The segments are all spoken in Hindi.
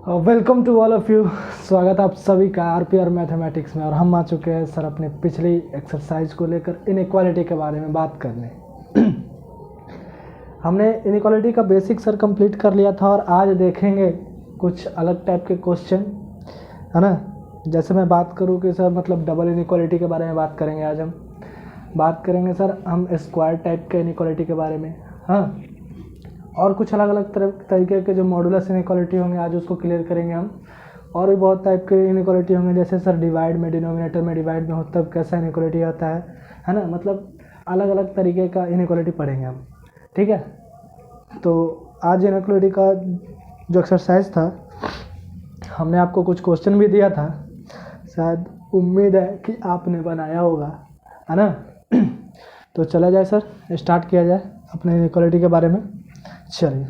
Welcome to all of you. स्वागत आप सभी का आरपीआर मैथमेटिक्स में। और हम आ चुके हैं सर अपने पिछली एक्सरसाइज को लेकर इनइक्वालिटी के बारे में बात करने। हमने इनइक्वालिटी का बेसिक सर कंप्लीट कर लिया था और आज देखेंगे कुछ अलग टाइप के क्वेश्चन, है ना। जैसे मैं बात करूँ कि सर मतलब डबल इनइक्वालिटी के बारे में बात करेंगे। आज हम बात करेंगे सर हम स्क्वायर टाइप के इनइक्वालिटी के बारे में, हाँ। और कुछ अलग अलग तरीके के जो मॉडुलस इनइक्वालिटी होंगे आज उसको क्लियर करेंगे हम। और भी बहुत टाइप के इनइक्वालिटी होंगे, जैसे सर डिवाइड में, डिनोमिनेटर में डिवाइड में हो तब कैसा इनइक्वालिटी आता है ना। मतलब अलग अलग तरीके का इनइक्वालिटी पढ़ेंगे हम, ठीक है। तो आज इनइक्वालिटी का जो एक्सरसाइज था हमने आपको कुछ क्वेश्चन भी दिया था, शायद उम्मीद है कि आपने बनाया होगा, है ना। तो चला जाए सर, स्टार्ट किया जाए अपने इनइक्वालिटी के बारे में। चलिए,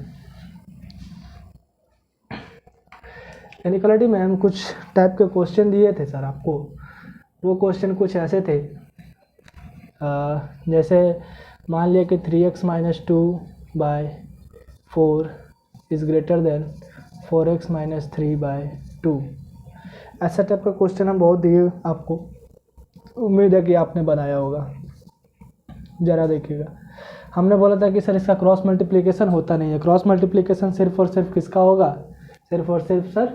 इनइक्वालिटी में हम कुछ टाइप के क्वेश्चन दिए थे सर आपको। वो क्वेश्चन कुछ ऐसे थे, जैसे मान लिया कि 3x - 2/4 is greater then 4x - 3/2। ऐसा टाइप का क्वेश्चन हम बहुत दिए आपको। उम्मीद है कि आपने बनाया होगा। ज़रा देखिएगा, हमने बोला था कि सर इसका क्रॉस मल्टीप्लिकेशन होता नहीं है। क्रॉस मल्टीप्लिकेशन सिर्फ और सिर्फ किसका होगा? सिर्फ और सिर्फ सर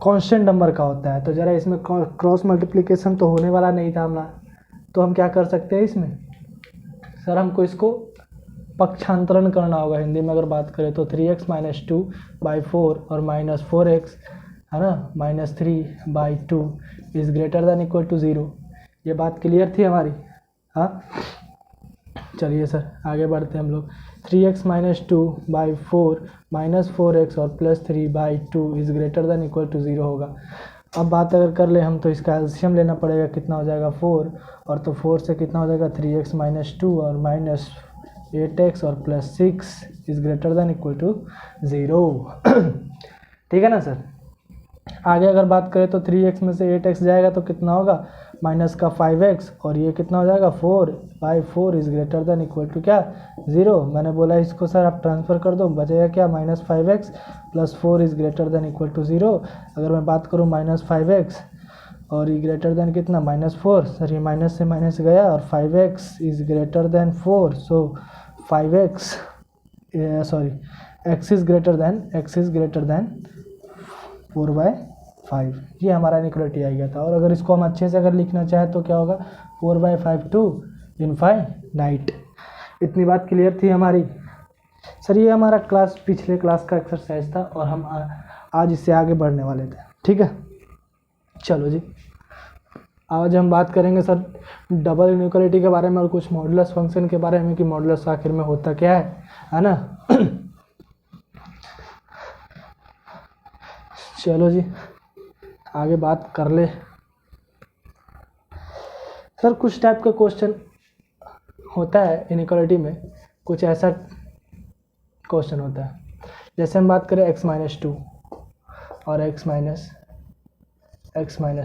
कांस्टेंट नंबर का होता है। तो ज़रा इसमें क्रॉस मल्टीप्लिकेशन तो होने वाला नहीं था हमारा, तो हम क्या कर सकते हैं इसमें सर, हमको इसको पक्षांतरण करना होगा। हिंदी में अगर बात करें तो 3x - 2/4 और -4x, है ना, -3/2 is greater than equal to 0। ये बात क्लियर थी हमारी, हाँ। चलिए सर आगे बढ़ते हैं हम लोग। 3x - 2/4 -4x और +3/2 is greater than equal to 0 होगा। अब बात अगर कर ले हम तो इसका एलसीएम लेना पड़ेगा। कितना हो जाएगा? 4, और तो 4 से कितना हो जाएगा? 3x - 2 और -8x और +6 is greater than equal to 0। ठीक है ना सर। आगे अगर बात करें तो 3x में से 8x जाएगा तो कितना होगा? -5x, और ये कितना हो जाएगा? 4/4 is greater than equal to क्या? 0। मैंने बोला इसको सर आप ट्रांसफ़र कर दो, बचेगा क्या? -5x + 4 is greater than equal to 0। अगर मैं बात करूँ -5x और ये ग्रेटर देन कितना? -4। सर ये माइनस से माइनस गया और 5x is greater then 4। So 5x x is greater then 4/5। ये हमारा इनइक्वालिटी आ गया था। और अगर इसको हम अच्छे से अगर लिखना चाहें तो क्या होगा? 4/5 टू इनफाइनाइट। इतनी बात क्लियर थी हमारी सर। ये हमारा पिछले क्लास का एक्सरसाइज था और हम आज इससे आगे बढ़ने वाले थे, ठीक है। चलो जी, आज हम बात करेंगे सर डबल इनइक्वालिटी के बारे में और कुछ मॉडुलस फंक्शन के बारे में कि मॉडुलस आखिर में होता क्या है ना। चलो जी आगे बात कर ले सर। कुछ टाइप का क्वेश्चन होता है इनइक्वालिटी में, कुछ ऐसा क्वेश्चन होता है। जैसे हम बात करें x - 2 और x -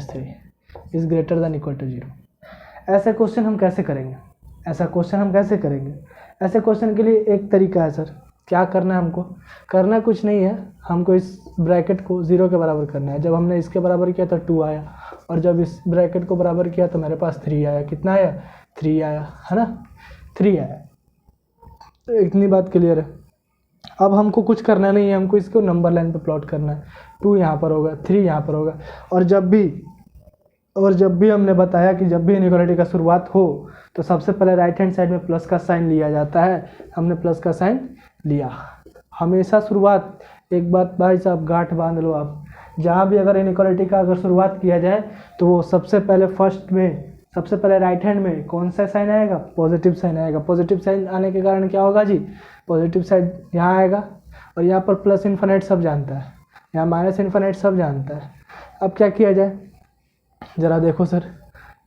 3 is greater than equal to 0। ऐसे क्वेश्चन हम कैसे करेंगे? ऐसे क्वेश्चन के लिए एक तरीका है सर। क्या करना है हमको? करना कुछ नहीं है, हमको इस ब्रैकेट को 0 के बराबर करना है। जब हमने इसके बराबर किया तो 2 आया, और जब इस ब्रैकेट को बराबर किया तो मेरे पास 3 आया। कितना आया? 3 आया, है ना, 3 आया। तो इतनी बात क्लियर है। अब हमको कुछ करना नहीं है, हमको इसको नंबर लाइन पे प्लॉट करना है। 2 यहाँ पर होगा, 3 यहाँ पर होगा। और जब भी हमने बताया कि जब भी इनइक्वालिटी का शुरुआत हो तो सबसे पहले राइट हैंड साइड में प्लस का साइन लिया जाता है। हमने प्लस का साइन लिया हमेशा शुरुआत। एक बात भाई साहब गांठ बांध लो आप, जहाँ भी अगर इनइक्वालिटी का अगर शुरुआत किया जाए तो वो सबसे पहले राइट हैंड में कौन सा साइन आएगा? पॉजिटिव साइन आएगा। पॉजिटिव साइन आने के कारण क्या होगा जी? पॉजिटिव साइड यहाँ आएगा, और यहाँ पर प्लस इन्फिनिट सब जानता है, यहाँ माइनस इन्फिनिट सब जानता है। अब क्या किया जाए ज़रा देखो सर,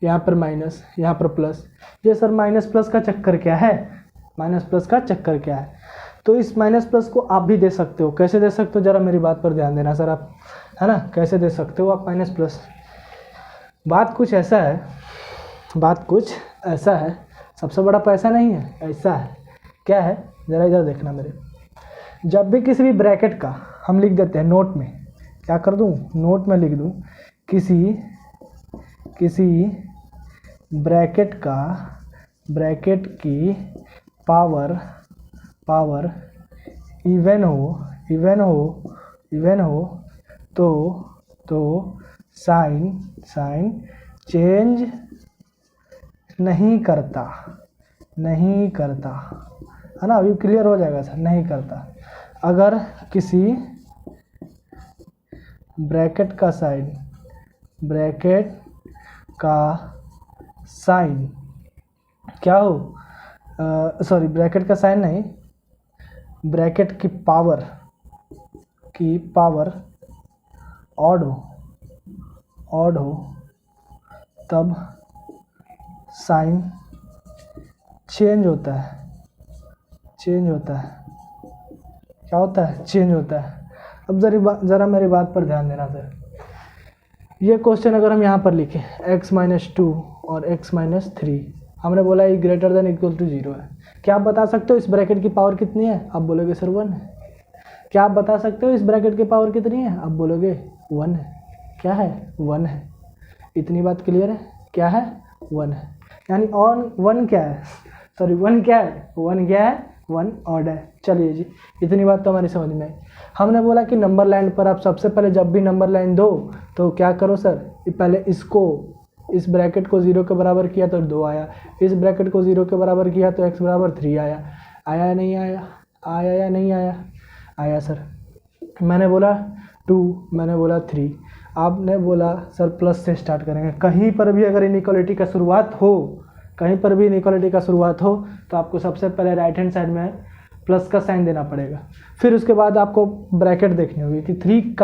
यहाँ पर माइनस, यहाँ पर प्लस। ये सर माइनस प्लस का चक्कर क्या है? तो इस माइनस प्लस को आप भी दे सकते हो। कैसे दे सकते हो? ज़रा मेरी बात पर ध्यान देना सर आप, है ना। कैसे दे सकते हो आप माइनस प्लस? बात कुछ ऐसा है, सबसे बड़ा पैसा नहीं है, ऐसा है। क्या है? ज़रा इधर देखना मेरे। जब भी किसी भी ब्रैकेट का हम लिख देते हैं नोट में क्या कर दूँ, नोट में लिख दूँ, किसी ब्रैकेट की पावर इवन हो तो साइन चेंज नहीं करता, है ना। अभी क्लियर हो जाएगा सर, नहीं करता। अगर किसी ब्रैकेट का साइन क्या हो, सॉरी ब्रैकेट का साइन नहीं, ब्रैकेट की पावर ऑड हो तब साइन चेंज होता है। क्या होता है, चेंज होता है। अब ज़रा मेरी बात पर ध्यान देना सर। ये क्वेश्चन अगर हम यहाँ पर लिखें x-2 और x-3, हमने बोला ये ग्रेटर देन इक्वल टू 0 है। क्या आप बता सकते हो इस ब्रैकेट की पावर कितनी है? आप बोलोगे सर 1 है। क्या आप बता सकते हो इस ब्रैकेट की पावर कितनी है? आप बोलोगे 1 है। क्या है? 1 है। इतनी बात क्लियर है? क्या है? 1 है। यानी ऑन 1 क्या है, सॉरी 1 क्या है, 1 ऑड है। चलिए जी, इतनी बात तो हमारी समझ में आई। हमने बोला कि नंबर लाइन पर आप सबसे पहले जब भी नंबर लाइन दो तो क्या करो सर, पहले इस ब्रैकेट को 0 के बराबर किया तो 2 आया, इस ब्रैकेट को 0 के बराबर किया तो x बराबर 3 आया या नहीं आया? आया या नहीं आया? आया सर। मैंने बोला 2, मैंने बोला 3, आपने बोला सर प्लस से स्टार्ट करेंगे। कहीं पर भी अगर इनइक्वालिटी का शुरुआत हो तो आपको सबसे पहले राइट हैंड साइड में प्लस का साइन देना पड़ेगा। फिर उसके बाद आपको ब्रैकेट देखनी होगी कि 3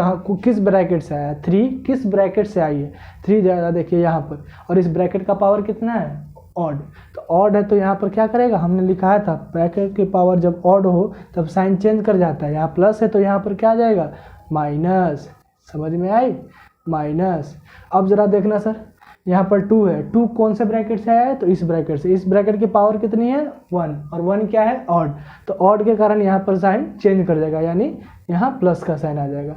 किस ब्रैकेट से आया, 3 किस ब्रैकेट से आई है। 3 ज़्यादा देखिए यहाँ पर, और इस ब्रैकेट का पावर कितना है, ऑड। तो ऑड है तो यहाँ पर क्या करेगा, हमने लिखा था ब्रैकेट की पावर जब ऑड हो तब साइन चेंज कर जाता है। यहाँ प्लस है तो यहाँ पर क्या आ जाएगा, माइनस। समझ में आई, माइनस। अब ज़रा देखना सर, यहाँ पर 2 है, 2 कौन से ब्रैकेट से आया है, तो इस ब्रैकेट से। इस ब्रैकेट की पावर कितनी है, 1, और 1 क्या है, ऑड। तो ऑड के कारण यहाँ पर साइन चेंज कर जाएगा, यानी यहाँ प्लस का साइन आ जाएगा।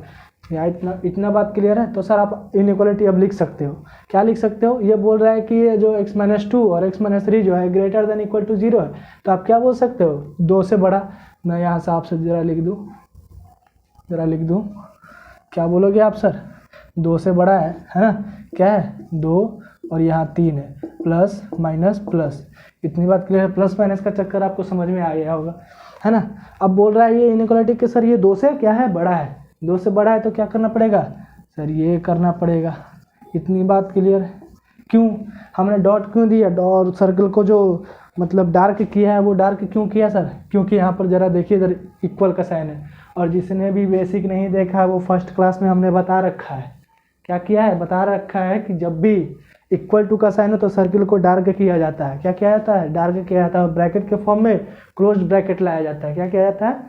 यहाँ इतना बात क्लियर है। तो सर आप इनइक्वालिटी अब लिख सकते हो। क्या लिख सकते हो, ये बोल रहा है कि ये जो x-2 और x-3 जो है ग्रेटर देन इक्वल टू 0 है, तो आप क्या बोल सकते हो, 2 से बड़ा। मैं यहाँ से आपसे ज़रा लिख दूँ, क्या बोलोगे आप सर, 2 से बड़ा है ना। क्या है, 2 और यहाँ 3 है, प्लस माइनस प्लस। इतनी बात क्लियर है। प्लस माइनस का चक्कर आपको समझ में आ गया होगा, है ना। अब बोल रहा है ये इनइक्वालिटी के सर ये 2 से क्या है, बड़ा है। 2 से बड़ा है तो क्या करना पड़ेगा सर, ये करना पड़ेगा। इतनी बात क्लियर है। क्यों हमने डॉट क्यों दिया, और सर्कल को जो मतलब डार्क किया है वो डार्क क्यों किया सर, क्योंकि यहाँ पर ज़रा देखिए इधर इक्वल का साइन है। और जिसने भी बेसिक नहीं देखा है वो फर्स्ट क्लास में हमने बता रखा है। क्या किया है, बता रखा है कि जब भी इक्वल टू का साइन हो तो सर्किल को डार्क किया जाता है। क्या किया जाता है, डार्क किया जाता है। ब्रैकेट के फॉर्म में क्लोज ब्रैकेट लाया जाता है। क्या किया जाता है,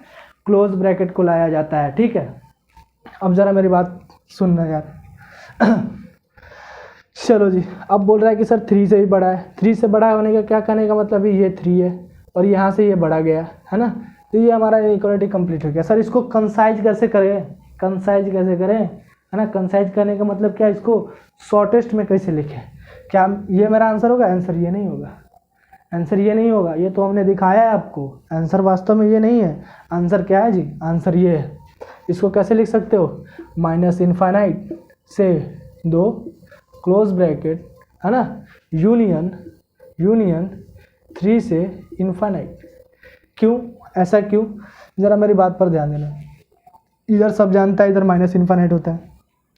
क्लोज ब्रैकेट को लाया जाता है। ठीक है, अब ज़रा मेरी बात सुनना यार। चलो जी, अब बोल रहा है कि सर 3 से ही बड़ा है। 3 से बड़ा होने का क्या कहने का मतलब है, ये 3 है और यहाँ से ये बढ़ा गया है ना। तो ये हमारा इनइक्वालिटी कंप्लीट हो गया। सर इसको कंसाइज कैसे करें, है ना। कंसाइज करने का मतलब क्या, इसको शॉर्टेस्ट में कैसे लिखें। क्या ये मेरा आंसर होगा, आंसर ये नहीं होगा, आंसर ये नहीं होगा। ये तो हमने दिखाया है आपको, आंसर वास्तव में ये नहीं है। आंसर क्या है जी, आंसर ये है। इसको कैसे लिख सकते हो, माइनस इनफाइनाइट से 2 क्लोज ब्रैकेट, है ना, यूनियन 3 से इनफाइनाइट। क्यों, ऐसा क्यों, ज़रा मेरी बात पर ध्यान देना। इधर सब जानता है इधर माइनस इनफाइनाइट होता है,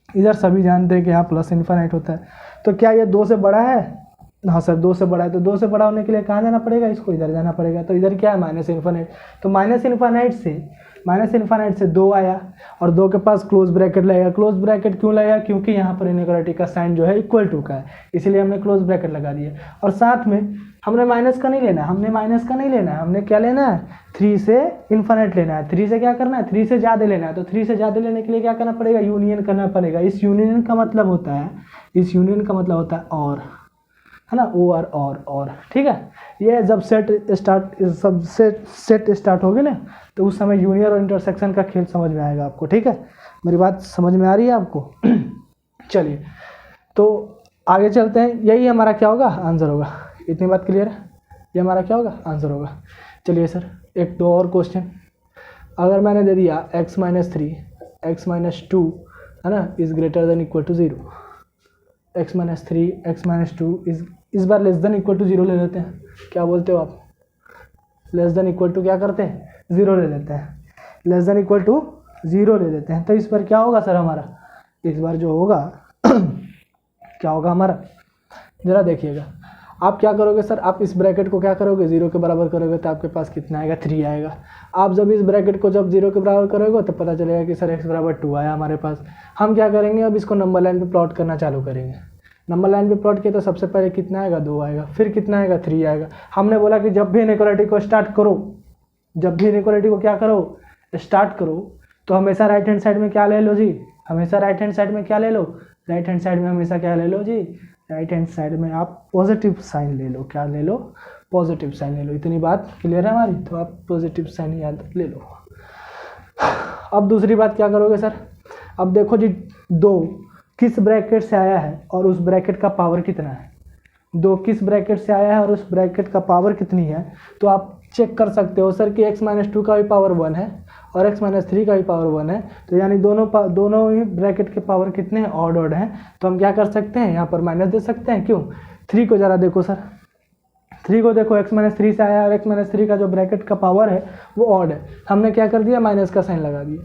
इधर सभी जानते हैं कि यहाँ प्लस इनफाइनाइट होता है। तो क्या ये 2 से बड़ा है, हाँ सर 2 से बड़ा है। तो 2 से बड़ा होने के लिए कहाँ जाना पड़ेगा, इसको इधर जाना पड़ेगा। तो इधर क्या है, माइनस इनफाइनाइट। तो माइनस इनफाइनाइट से 2 आया और 2 के पास क्लोज ब्रैकेट लगेगा। क्लोज ब्रैकेट क्यों लगेगा, क्योंकि यहाँ पर इनइक्वालिटी का साइन जो है इक्वल टू का है, इसीलिए हमने क्लोज ब्रैकेट लगा दिया। और साथ में हमने माइनस का नहीं लेना है, हमने क्या लेना है, 3 से इनफाइनाइट लेना है। 3 से क्या करना है, 3 से ज़्यादा लेना है। तो 3 से ज़्यादा लेने के लिए क्या करना पड़ेगा, यूनियन करना पड़ेगा। इस यूनियन का मतलब होता है और, है ना, और, ठीक है। ये जब सेट स्टार्ट होगी ना, तो उस समय यूनियन और इंटरसेक्शन का खेल समझ में आएगा आपको। ठीक है, मेरी बात समझ में आ रही है आपको? चलिए तो आगे चलते हैं। यही हमारा क्या होगा, आंसर होगा। इतनी बात क्लियर है? ये हमारा क्या होगा, आंसर होगा। चलिए सर एक दो और क्वेश्चन। अगर मैंने दे दिया x - 3 x - 2 है ना is greater than equal to 0, x - 3 x - 2 इस बार लेस देन इक्वल टू 0 ले लेते हैं। क्या बोलते हो आप? लेस देन इक्वल टू क्या करते हैं, 0 ले लेते हैं। लेस देन इक्वल टू 0 ले लेते हैं। तो इस बार क्या होगा सर हमारा, इस बार जो होगा क्या होगा हमारा, ज़रा देखिएगा। आप क्या करोगे सर, आप इस ब्रैकेट को क्या करोगे, 0 के बराबर करोगे तो आपके पास कितना आएगा, 3 आएगा। आप जब इस ब्रैकेट को जब 0 के बराबर करोगे तो पता चलेगा कि सर x बराबर 2 आया हमारे पास। हम क्या करेंगे, अब इसको नंबर लाइन पे प्लॉट करना चालू करेंगे। नंबर लाइन पे प्लॉट किया तो सबसे पहले कितना आएगा, 2 आएगा, फिर कितना आएगा, 3 आएगा। हमने बोला कि जब भी इनइक्वालिटी को स्टार्ट करो, जब भी इनइक्वालिटी को क्या करो, स्टार्ट करो, तो हमेशा राइट हैंड साइड में क्या ले लो जी, हमेशा राइट हैंड साइड में क्या ले लो, राइट हैंड साइड में हमेशा क्या ले लो जी, राइट हैंड साइड में आप पॉजिटिव साइन ले लो। क्या ले लो, पॉजिटिव साइन ले लो। इतनी बात क्लियर है हमारी? तो आप पॉजिटिव साइन याद ले लो। अब दूसरी बात क्या करोगे सर, अब देखो जी 2 किस ब्रैकेट से आया है और उस ब्रैकेट का पावर कितना है। 2 किस ब्रैकेट से आया है और उस ब्रैकेट का पावर कितनी है, तो आप चेक कर सकते हो सर कि x - 2 का भी पावर 1 है और x - 3 का भी पावर 1 है। तो यानी दोनों ही ब्रैकेट के पावर कितने हैं, ऑड हैं। तो हम क्या कर सकते हैं, यहाँ पर माइनस दे सकते हैं। क्यों, 3 को ज़रा देखो सर, 3 को देखो, x - 3 से आया और x - 3 का जो ब्रैकेट का पावर है वो ऑड है। हमने क्या कर दिया, माइनस का साइन लगा दिया।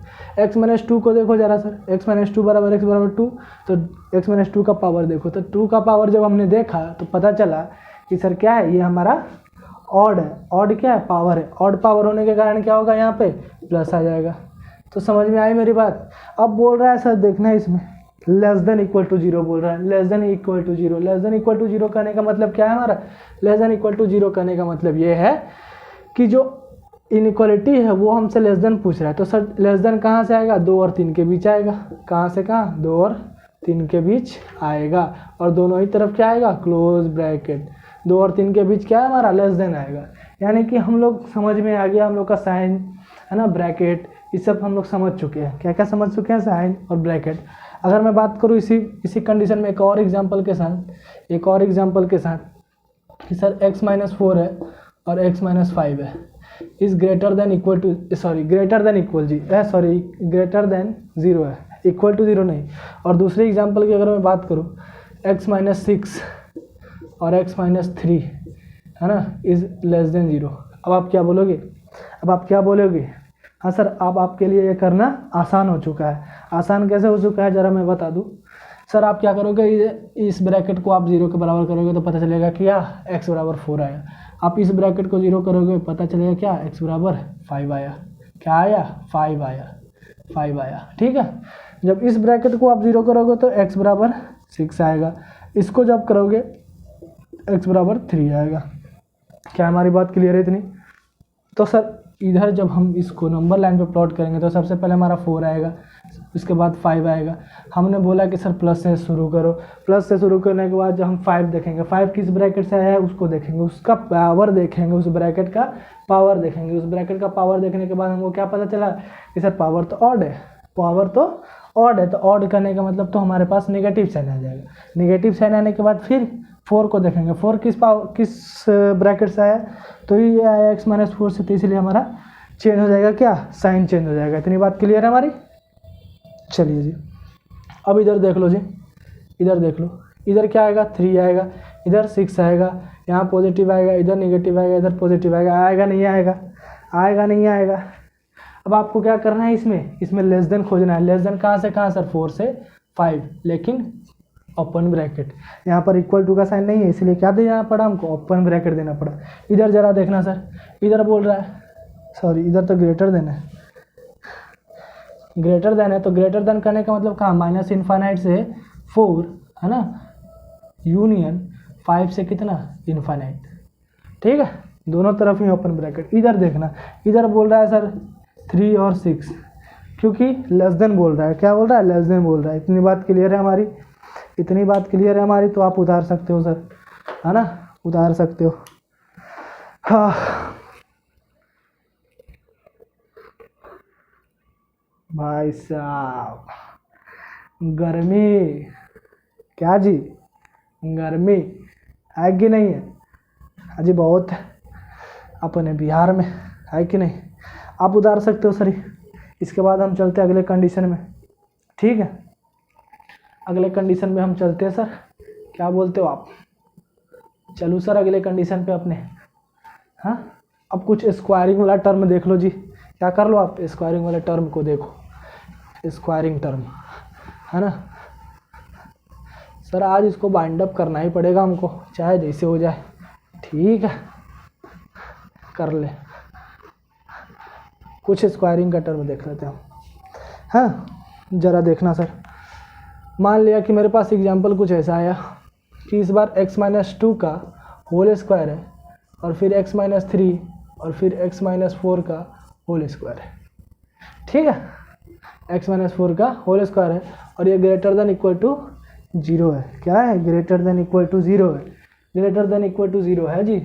x - 2 को देखो जरा सर, x - 2 बराबर x बराबर 2, तो x - 2 का पावर देखो, तो 2 का पावर जब हमने देखा तो पता चला कि सर क्या है, ये हमारा ऑड है। ऑड क्या है, पावर है। ऑड पावर होने के कारण क्या होगा, यहाँ पे प्लस आ जाएगा। तो समझ में आई मेरी बात? अब बोल रहा है सर, देखना है इसमें लेस देन इक्वल टू 0 बोल रहा है। Less than equal to 0, less than equal to 0 करने का मतलब क्या है हमारा, लेस देन इक्वल टू 0 करने का मतलब ये है कि जो इनइक्वालिटी है वो हमसे लेस देन पूछ रहा है। तो सर लेस देन कहाँ से आएगा, 2 और 3 के बीच आएगा। कहाँ से कहाँ, 2 और 3 के बीच आएगा। और दोनों ही तरफ क्या आएगा, क्लोज ब्रैकेट। 2 और 3 के बीच क्या है हमारा, लेस देन आएगा। यानी कि हम लोग समझ में आ गया, हम लोग का साइन है ना, ब्रैकेट, ये सब हम लोग समझ चुके हैं। क्या क्या समझ चुके हैं, साइन और ब्रैकेट। अगर मैं बात करूँ इसी कंडीशन में एक और एग्जांपल के साथ कि सर x - 4 है और x - 5 है, is greater than equal to, greater than 0 है, इक्वल टू 0 नहीं। और दूसरे एग्जांपल की अगर मैं बात करूँ, x - 6 और x - 3 है ना, इज़ लेस देन 0। अब आप क्या बोलोगे, हाँ सर अब आपके लिए ये करना आसान हो चुका है। आसान कैसे हो चुका है, ज़रा मैं बता दूँ। सर आप क्या करोगे, इस ब्रैकेट को आप 0 के बराबर करोगे तो पता चलेगा क्या, x बराबर 4 आया। आप इस ब्रैकेट को 0 करोगे, पता चलेगा क्या, x बराबर 5 आया। क्या आया, 5 आया। ठीक है, जब इस ब्रैकेट को आप 0 करोगे तो x बराबर 6 आएगा। इसको जब करोगे x बराबर 3 आएगा। क्या हमारी बात क्लियर है इतनी? तो सर इधर जब हम इसको नंबर लाइन पे प्लॉट करेंगे तो सबसे पहले हमारा 4 आएगा, उसके बाद 5 आएगा। हमने बोला कि सर प्लस से शुरू करो। प्लस से शुरू करने के बाद जब हम 5 देखेंगे, 5 किस ब्रैकेट से आया है उसको देखेंगे, उसका पावर देखेंगे, उस ब्रैकेट का पावर देखेंगे। उस ब्रैकेट का पावर देखने के बाद हमको क्या पता चला कि सर पावर तो ऑड है, तो ऑड करने का मतलब तो हमारे पास नेगेटिव साइन आ जाएगा। नेगेटिव साइन आने के बाद फिर 4 को देखेंगे, 4 किस ब्रैकेट से आया, तो ये आया x - 4 से, तो इसलिए हमारा चेंज हो जाएगा, क्या, साइन चेंज हो जाएगा। इतनी बात क्लियर है हमारी? चलिए जी, अब इधर देख लो, इधर क्या आएगा, 3 आएगा, इधर 6 आएगा, यहाँ पॉजिटिव आएगा, इधर नेगेटिव आएगा, इधर पॉजिटिव आएगा। आएगा नहीं आएगा। अब आपको क्या करना है, इसमें लेस देन खोजना है। लेस देन कहाँ से कहाँ सर, 4 से 5, लेकिन ओपन ब्रैकेट। यहाँ पर इक्वल टू का साइन नहीं है, इसलिए क्या देना पड़ा हमको, ओपन ब्रैकेट देना पड़ा। इधर जरा देखना सर, इधर बोल रहा है, इधर तो ग्रेटर देन है, तो ग्रेटर देन करने का मतलब कहाँ, माइनस इन्फाइनाइट से 4 है ना, यूनियन 5 से कितना, इन्फाइनाइट। ठीक है, दोनों तरफ ही ओपन ब्रैकेट। इधर देखना, इधर बोल रहा है सर 3 और 6, क्योंकि लेस देन बोल रहा है। क्या बोल रहा है, लेस देन बोल रहा है। इतनी बात क्लियर है हमारी? तो आप उतार सकते हो सर, है ना, उतार सकते हो। हाँ भाई साहब, गर्मी, क्या जी, गर्मी है कि नहीं है? अजी बहुत है अपने बिहार में, है कि नहीं? आप उतार सकते हो सर। इसके बाद हम चलते हैं अगले कंडीशन में, ठीक है? अगले कंडीशन में हम चलते हैं सर, क्या बोलते हो आप? चलो सर अगले कंडीशन पे अपने। हाँ, अब कुछ स्क्वायरिंग वाला टर्म देख लो जी। क्या कर लो आप? स्क्वायरिंग वाले टर्म को देखो, स्क्वायरिंग टर्म, है ना सर? आज इसको बाइंड अप करना ही पड़ेगा हमको, चाहे जैसे हो जाए, ठीक है? कर ले, कुछ स्क्वायरिंग का टर्म देख लेते हैं हम। हाँ, ज़रा देखना सर। मान लिया कि मेरे पास एग्जांपल कुछ ऐसा आया कि इस बार x-2 का होल स्क्वायर है, और फिर x-3 और फिर x-4 का होल स्क्वायर है, ठीक है? x-4 का होल स्क्वायर है और ये ग्रेटर देन इक्वल टू 0 है। क्या है? ग्रेटर देन इक्वल टू 0 है। ग्रेटर देन इक्वल टू 0 है जी।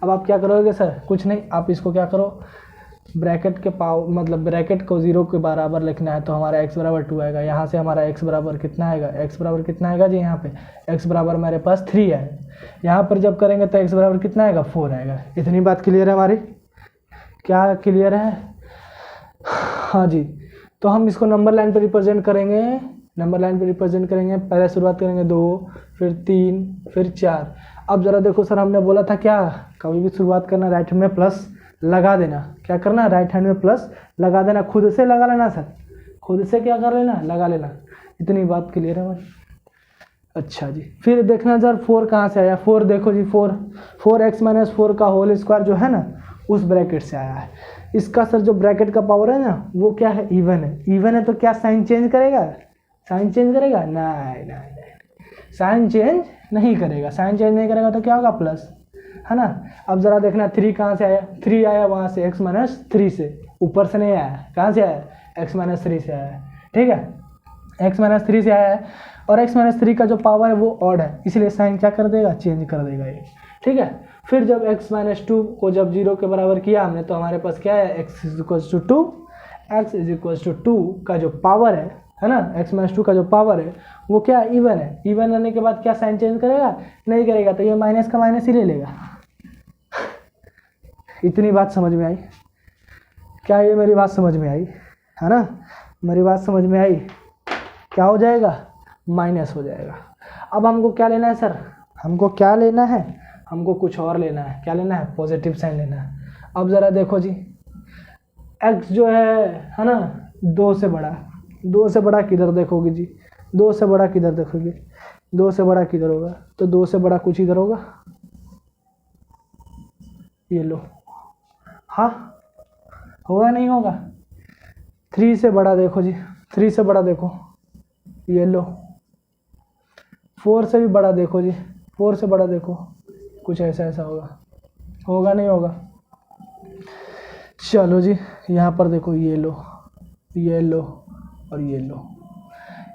अब आप क्या करोगे सर? कुछ नहीं, आप इसको क्या करो, ब्रैकेट के मतलब ब्रैकेट को 0 के बराबर लिखना है, तो हमारा x बराबर 2 आएगा। यहाँ से हमारा x बराबर कितना आएगा? x बराबर कितना आएगा जी? यहाँ पे x बराबर मेरे पास 3 है। यहाँ पर जब करेंगे तो x बराबर कितना आएगा? 4 आएगा। इतनी बात क्लियर है हमारी? क्या क्लियर है? हाँ जी। तो हम इसको नंबर लाइन पर रिप्रेजेंट करेंगे, नंबर लाइन पर रिप्रेजेंट करेंगे। पहले शुरुआत करेंगे 2, फिर 3, फिर 4। अब ज़रा देखो सर, हमने बोला था क्या, कभी भी शुरुआत करना राइट हैंड में प्लस लगा देना। क्या करना? राइट हैंड में प्लस लगा देना, खुद से लगा लेना सर, खुद से क्या कर लेना? लगा लेना। इतनी बात क्लियर है हमारी? अच्छा जी। फिर देखना सर 4 कहाँ से आया? 4 देखो जी, 4x-4 का होल स्क्वायर जो है ना, उस ब्रैकेट से आया है। इसका सर जो ब्रैकेट का पावर है ना, वो क्या है? इवन है। इवन है तो क्या साइन चेंज करेगा? साइन चेंज करेगा? नहीं नहीं नहीं, साइन चेंज नहीं करेगा। साइन चेंज नहीं करेगा तो क्या होगा? प्लस, है ना? अब ज़रा देखना 3 कहाँ से आया? 3 आया वहाँ से x-3 से, ऊपर से नहीं आया। कहाँ से आया? x-3 से आया है, ठीक है? x-3 से आया है और x-3 का जो पावर है वो ऑड है, इसलिए साइन क्या कर देगा? चेंज कर देगा ये, ठीक है? फिर जब x-2 को जब 0 के बराबर किया हमने, तो हमारे पास क्या है? x = 2। x = 2 का जो पावर है ना, x-2 का जो पावर है वो क्या? इवन है। इवन रहने के बाद क्या साइन चेंज करेगा? नहीं करेगा, तो ये माइनस का माइनस ही ले लेगा। इतनी बात समझ में आई? क्या ये मेरी बात समझ में आई? है ना? मेरी बात समझ में आई? क्या हो जाएगा? माइनस हो जाएगा। अब हमको क्या लेना है सर? हमको क्या लेना है? हमको कुछ और लेना है। क्या लेना है? पॉजिटिव साइन लेना है। अब ज़रा देखो जी, x जो है ना, 2 से बड़ा, 2 से बड़ा किधर देखोगे जी? 2 से बड़ा किधर देखोगे? 2 से बड़ा किधर होगा? तो 2 से बड़ा कुछ इधर होगा, ये लो। हाँ, होगा नहीं होगा? 3 से बड़ा देखो जी, 3 से बड़ा देखो, ये लो। 4 से भी बड़ा देखो जी, 4 से बड़ा देखो, कुछ ऐसा ऐसा होगा। होगा नहीं होगा? चलो जी, यहाँ पर देखो, ये लो, ये लो और ये लो।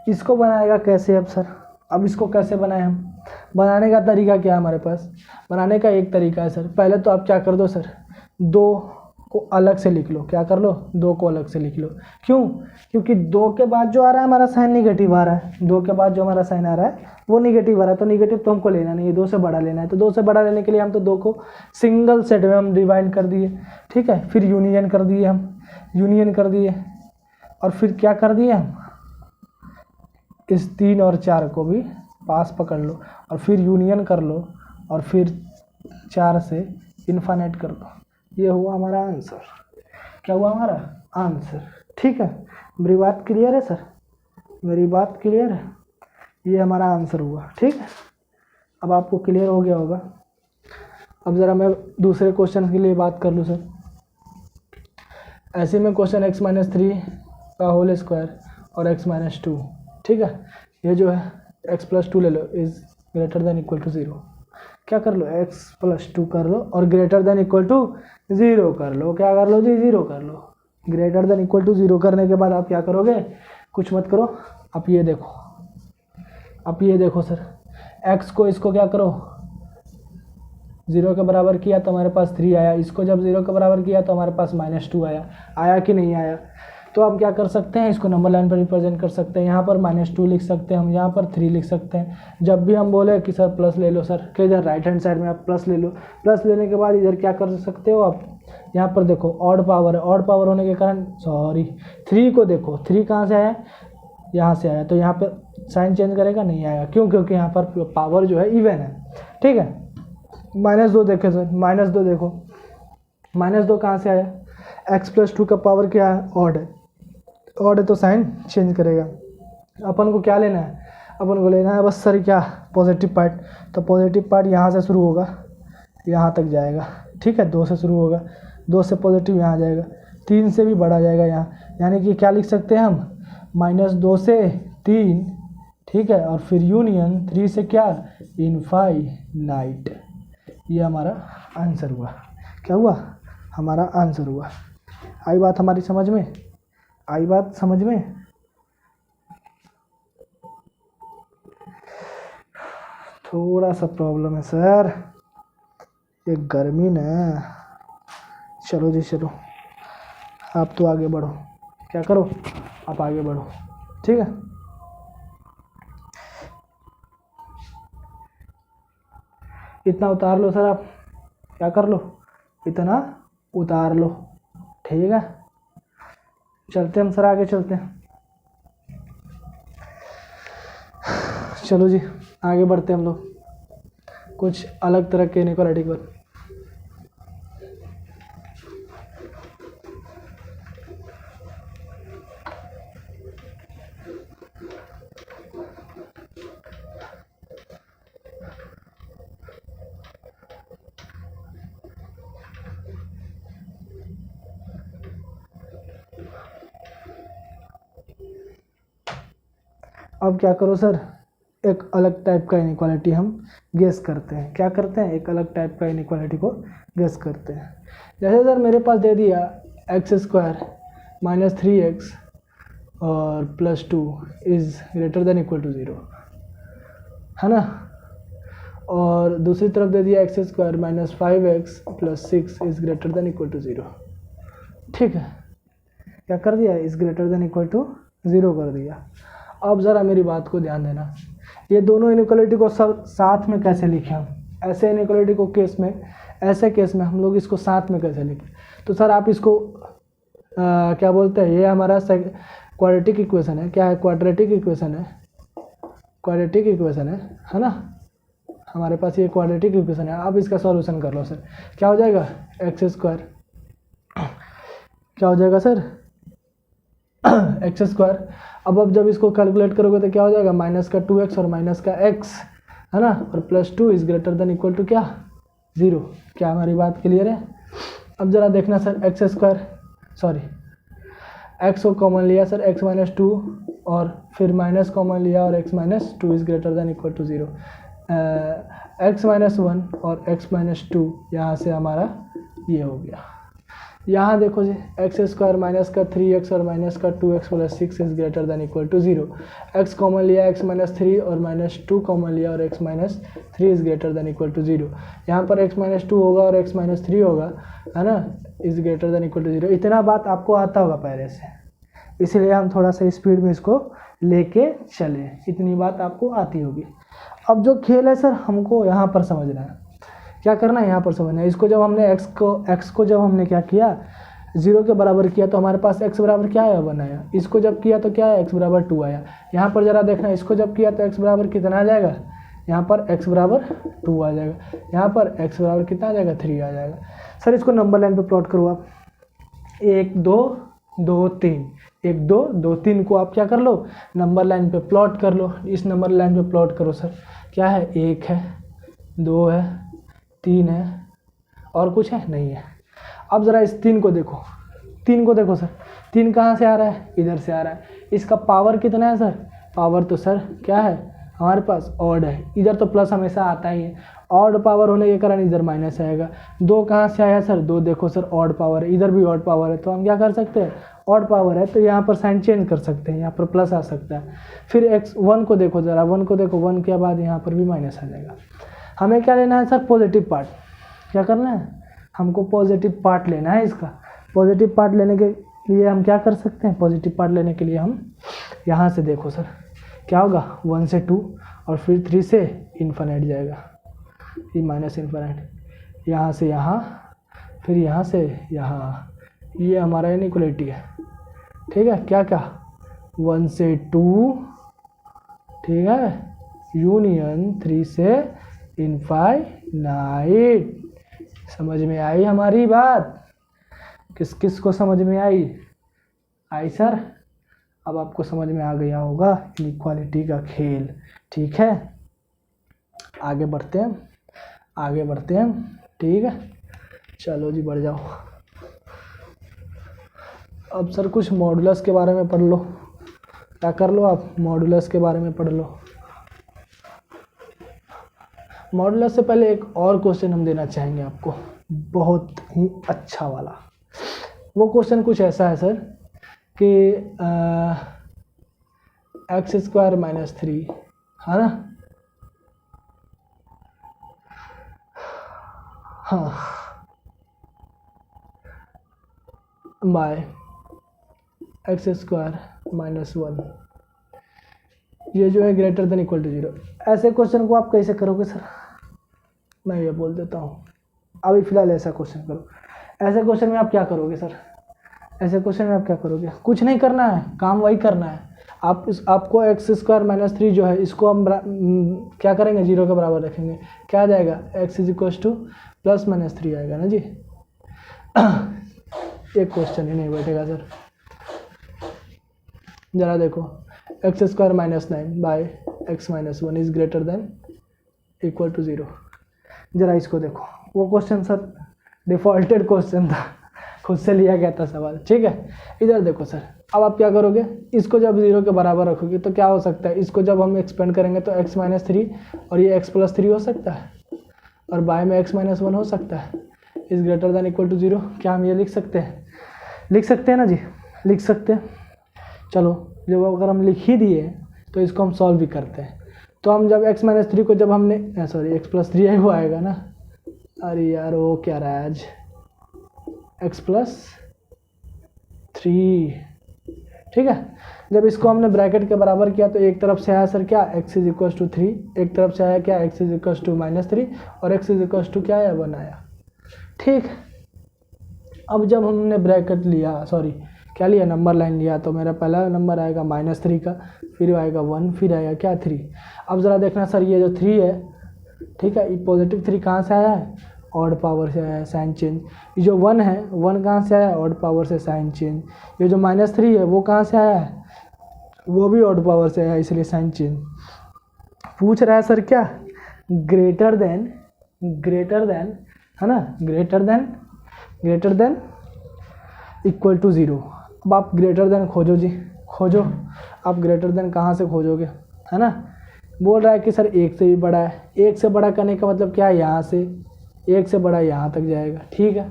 इसको बनाएगा कैसे अब सर? अब इसको कैसे बनाएं हम? बनाने का तरीका क्या है हमारे पास? बनाने का एक तरीका है सर। पहले तो आप क्या कर दो सर, 2 को अलग से लिख लो। क्या कर लो? 2 को अलग से लिख लो। क्यों? क्योंकि 2 के बाद जो आ रहा है हमारा साइन निगेटिव आ रहा है। 2 के बाद जो हमारा साइन आ रहा है वो निगेटिव आ रहा है, तो निगेटिव तो हमको लेना नहीं है, 2 से बड़ा लेना है। तो 2 से बड़ा लेने के लिए हम तो 2 को सिंगल सेट में हम डिवाइड कर दिए, ठीक है? फिर यूनियन कर दिए हम, यूनियन कर दिए, और फिर क्या कर दिए हम? इस 3 और 4 को भी पास पकड़ लो और फिर यूनियन कर लो और फिर 4 से इन्फाइनाइट कर दो। ये हुआ हमारा आंसर। क्या हुआ? हमारा आंसर, ठीक है? मेरी बात क्लियर है सर? मेरी बात क्लियर है? ये हमारा आंसर हुआ, ठीक है? अब आपको क्लियर हो गया होगा। अब ज़रा मैं दूसरे क्वेश्चन के लिए बात कर लूँ सर। ऐसे में क्वेश्चन x-3 का होल स्क्वायर और x-2, ठीक है? ये जो है x+2 ले लो, is greater than equal to 0। क्या कर लो? x+2 कर लो और ग्रेटर देन इक्वल टू 0 कर लो। क्या कर लो जी? 0 कर लो। ग्रेटर देन इक्वल टू 0 करने के बाद आप क्या करोगे? कुछ मत करो, आप ये देखो, आप ये देखो सर, x को इसको क्या करो? 0 के बराबर किया तो हमारे पास 3 आया, इसको जब 0 के बराबर किया तो हमारे पास -2 आया कि नहीं आया। तो आप क्या कर सकते हैं, इसको नंबर लाइन पर रिप्रेजेंट कर सकते हैं। यहाँ पर -2 लिख सकते हैं हम, यहाँ पर 3 लिख सकते हैं। जब भी हम बोले कि सर प्लस ले लो सर, कि इधर राइट हैंड साइड में आप प्लस ले लो, प्लस लेने के बाद इधर क्या कर सकते हो आप, यहाँ पर देखो ऑड पावर है, ऑड पावर होने के कारण 3 को देखो, 3 कहाँ से आया, यहाँ से आया, तो यहाँ पर साइन चेंज करेगा, नहीं आएगा। क्यों? क्योंकि यहाँ पर पावर जो है इवन है। ठीक है, -2 देखे सर, -2 देखो, -2 कहाँ से आया, x+2 का पावर क्या है, ऑड है, ऑड है तो साइन चेंज करेगा। अपन को क्या लेना है, अपन को लेना है बस सर क्या, पॉजिटिव पार्ट। तो पॉजिटिव पार्ट यहाँ से शुरू होगा, यहाँ तक जाएगा। ठीक है, 2 से शुरू होगा, 2 से पॉजिटिव यहाँ जाएगा, 3 से भी बढ़ा जाएगा यहाँ, यानी कि क्या लिख सकते हैं हम, -2 से 3। ठीक है, और फिर यूनियन 3 से क्या, इनफाइनाइट। ये हमारा आंसर हुआ। क्या हुआ, हमारा आंसर हुआ। आई बात हमारी समझ में, आई बात समझ में। थोड़ा सा प्रॉब्लम है सर, ये गर्मी ना। चलो जी चलो, आप तो आगे बढ़ो, क्या करो, आप आगे बढ़ो। ठीक है, इतना उतार लो सर, आप क्या कर लो, इतना उतार लो। ठीक है, चलते हम सर, आगे चलते हैं। चलो जी आगे बढ़ते हम लोग कुछ अलग तरह के इनइक्वालिटी पर। अब क्या करो सर, एक अलग टाइप का इनइक्वालिटी हम गेस करते हैं। क्या करते हैं, एक अलग टाइप का इनइक्वालिटी को गेस करते हैं। जैसे सर मेरे पास दे दिया x² - 3x और +2 is greater than equal to 0, है ना। और दूसरी तरफ दे दिया x² - 5x + 6 is greater than equal to 0। ठीक है, क्या कर दिया, is greater than equal to 0 कर दिया। अब ज़रा मेरी बात को ध्यान देना, ये दोनों इनइक्वालिटी को सब साथ में कैसे लिखें हम, ऐसे इनइक्वालिटी को केस में, ऐसे केस में हम लोग इसको साथ में कैसे लिखें। तो सर आप इसको क्या बोलते हैं, ये हमारा क्वाड्रेटिक इक्वेशन है। क्या है, क्वाड्रेटिक इक्वेशन है, क्वाड्रेटिक इक्वेशन है ना। हमारे पास ये क्वाड्रेटिक इक्वेशन है। अब इसका सॉल्यूशन कर लो सर, क्या हो जाएगा, x², क्या हो जाएगा सर, x²। अब जब इसको कैलकुलेट करोगे तो क्या हो जाएगा, -2x और -x, है ना, और +2 is greater than equal to क्या, 0। क्या हमारी बात क्लियर है। अब ज़रा देखना सर, x को कॉमन लिया सर, x - 2 और फिर माइनस कॉमन लिया और x - 2 is greater than equal to 0। x - 1 और x - 2 यहाँ से हमारा ये हो गया। यहाँ देखो जी, x² माइनस का 3x और माइनस का 2x + 6 is greater than equal to 0। x common लिया, x - 3 और -2 कॉमन लिया और x - 3 is greater than equal to 0। यहाँ पर x - 2 होगा और x - 3 होगा, है ना, is greater than equal to 0। इतना बात आपको आता होगा पहले से, इसलिए हम थोड़ा सा स्पीड में इसको लेके चले, इतनी बात आपको आती होगी। अब जो खेल है सर, हमको यहाँ पर समझना है, क्या करना है, यहाँ पर समझना है। इसको जब हमने x को जब हमने क्या किया, 0 के बराबर किया तो हमारे पास x बराबर क्या आया, 1 आया। इसको जब किया तो क्या है, x बराबर 2 आया। यहाँ पर ज़रा देखना, इसको जब किया तो x बराबर कितना आ जाएगा, यहाँ पर x बराबर 2 आ जाएगा, यहाँ पर x बराबर कितना आ जाएगा, 3 आ जाएगा। सर इसको नंबर लाइन पर प्लॉट करो आप, 1 2 2 3, 1 2 2 3 को आप क्या कर लो, नंबर लाइन पे प्लॉट कर लो। इस नंबर लाइन पे प्लॉट करो सर, क्या है, 1 है, 2 है, 3 है, और कुछ है, नहीं है। अब ज़रा इस 3 को देखो, 3 को देखो सर, 3 कहाँ से आ रहा है, इधर से आ रहा है। इसका पावर कितना है सर, पावर तो सर क्या है हमारे पास, ऑड है। इधर तो प्लस हमेशा आता ही है, ऑड पावर होने के कारण इधर माइनस आएगा। 2 कहाँ से आया सर, 2 देखो सर ऑड पावर है, इधर भी ऑड पावर है, तो हम क्या कर सकते हैं, ऑड पावर है तो यहाँ पर साइन चेंज कर सकते हैं, यहाँ पर प्लस आ सकता है। फिर x1 को देखो ज़रा, 1 को देखो, 1 के बाद यहाँ पर भी माइनस आ जाएगा। हमें क्या लेना है सर, पॉजिटिव पार्ट। क्या करना है, हमको पॉजिटिव पार्ट लेना है इसका। पॉजिटिव पार्ट लेने के लिए हम क्या कर सकते हैं, पॉजिटिव पार्ट लेने के लिए हम यहाँ से देखो सर क्या होगा, 1 से 2 और फिर 3 से इन्फिनिट जाएगा, ये माइनस इन्फिनिट, यहाँ से यहाँ, फिर यहाँ से यहाँ, ये हमारा इनइक्वालिटी है। ठीक है, क्या क्या 1 से 2, ठीक है, यूनियन 3 से इनफाइनाइट। समझ में आई हमारी बात, किस किस को समझ में आई, आई सर? अब आपको समझ में आ गया होगा इनइक्वालिटी का खेल। ठीक है, आगे बढ़ते हैं, आगे बढ़ते हैं। ठीक है, चलो जी बढ़ जाओ। अब सर कुछ मॉडुलस के बारे में पढ़ लो, क्या कर लो आप, मॉडुलस के बारे में पढ़ लो। मॉडुलस से पहले एक और क्वेश्चन हम देना चाहेंगे आपको, बहुत ही अच्छा वाला। वो क्वेश्चन कुछ ऐसा है सर कि x² - 3 है ना, हाँ, बाय x² - 1, ये जो है ग्रेटर देन इक्वल टू 0। ऐसे क्वेश्चन को आप कैसे करोगे सर, मैं ये बोल देता हूँ। अभी फिलहाल ऐसा क्वेश्चन करो। ऐसे क्वेश्चन में आप क्या करोगे सर, ऐसे क्वेश्चन में आप क्या करोगे, कुछ नहीं करना है, काम वही करना है। आपको x² - 3 जो है इसको हम क्या करेंगे, 0 के बराबर रखेंगे। क्या आ जाएगा, x = +-3 आएगा ना जी। एक क्वेश्चन ही नहीं बैठेगा सर। जरा देखो, x² - 9 by x - 1 is greater than equal to 0। जरा इसको देखो, वो क्वेश्चन सर डिफॉल्टेड क्वेश्चन था, खुद से लिया गया था सवाल। ठीक है, इधर देखो सर, अब आप क्या करोगे, इसको जब 0 के बराबर रखोगे तो क्या हो सकता है, इसको जब हम एक्सपेंड करेंगे तो x - 3 और ये x + 3 हो सकता है, और बाय में x - 1 हो सकता है, is greater than equal to 0। क्या हम ये लिख सकते हैं, लिख सकते हैं ना जी, लिख सकते हैं। चलो, जब अगर हम लिख ही दिए तो इसको हम सॉल्व भी करते हैं। तो हम जब x - 3 को जब हमने सॉरी x + 3 है वो आएगा ना, अरे यार वो क्या रहा है आज, x + 3। ठीक है, जब इसको हमने ब्रैकेट के बराबर किया तो एक तरफ से आया सर क्या, x = 3, एक तरफ से आया क्या, x = -3, और x क्या आया, 1 आया। ठीक, अब जब हमने ब्रैकेट लिया, सॉरी क्या लिया, नंबर लाइन लिया, तो मेरा पहला नंबर आएगा -3 का, फिर आएगा 1, फिर आएगा क्या, 3। अब ज़रा देखना सर, ये जो 3 है, ठीक है, ये +3 कहाँ से आया है, ऑड पावर से आया है, साइन चेंज। ये जो 1 है, 1 कहाँ से आया है, ऑड पावर से, साइन चेंज। ये जो -3 है वो कहाँ से आया है, वो भी ऑड पावर से आया है, इसलिए साइन चेंज। पूछ रहा है सर क्या, ग्रेटर देन है ना, ग्रेटर देन इक्वल टू 0। अब आप ग्रेटर देन खोजो जी, खोजो। आप ग्रेटर देन कहाँ से खोजोगे, है ना। बोल रहा है कि सर 1 से भी बड़ा है, 1 से बड़ा करने का मतलब क्या है, यहाँ से 1 से बड़ा यहाँ तक जाएगा। ठीक है,